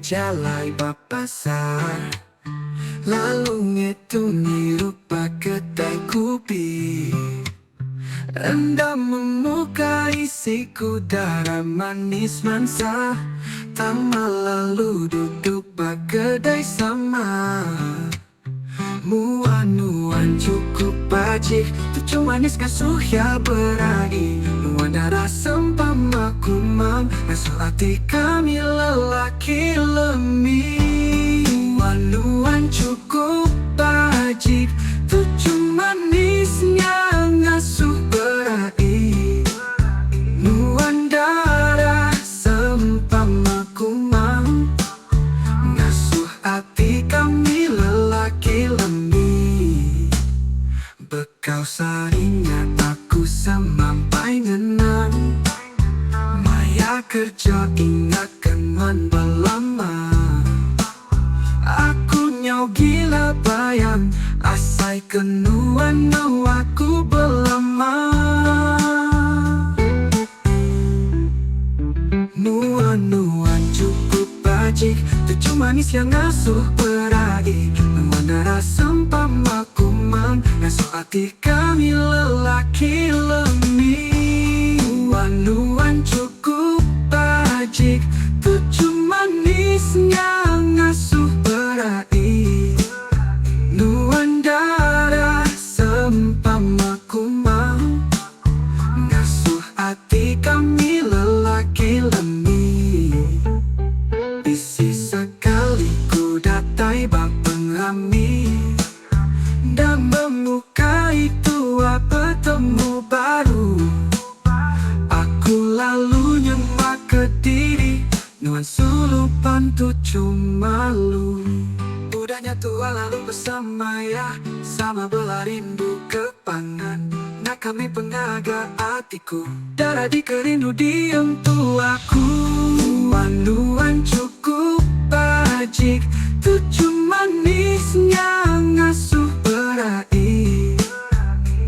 jalai papasar, lalu ngitungi rupa kedai kopi. Anda memuka isiku darah manis mansa, Tama lalu duduk bagedai sama. Nuan cukup pacik, tujuh manis kasuh ya berai. Nuan darah sempama kumang, ngasuh hati kami lelaki lemi. Nuan cukup pacik, tujuh manisnya ngasuh berai. Nuan darah sempama kumang, ngasuh hati kami lelaki lemi. Bekau saringan aku semampai ngenang, maya kerja ingat kengan belama. Aku nyau gila bayang, asai kenuan aku belama. Nuan cukup pacik, tujuh manis yang ngasuh berai. Nuan darah sempama kumang, ngasuh hati kami lelaki lemi. Nuan cukup pacik, tujuh manisnya ngasuh berai. Nuan darah sempama kumang, ngasuh hati kami lelaki lemi. Bisi sekali ku datai bak penghami, dan memukai tua bertemu baru. Aku lalu nyemak ke diri, Nuan sulupan tujuh malu. Udahnya tua lalu bersama ya, sama belah rindu ke pangan. Nak kami pengaga hatiku, darah di kerindu diem tuaku. Nuan cukup pacik, tujuh manisnya ngasuh berai.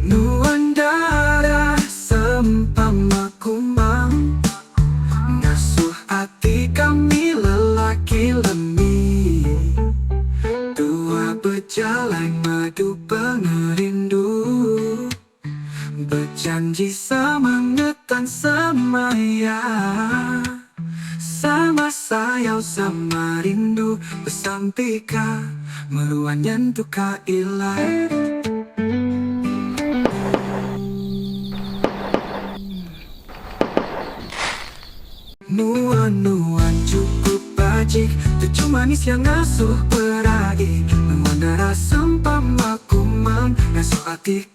Nuan darah sempama kumang, ngasuh hati kami lelaki lemi. Tua berjalan madu pengerindu, berjanji semangetan semaya. Sama sayau sama rindu, besampika meluan nyentuh ilai. Nuan cukup pacik, tujuh manis yang ngasuh berai. Nuan darah sempama kumang, ngasuh hati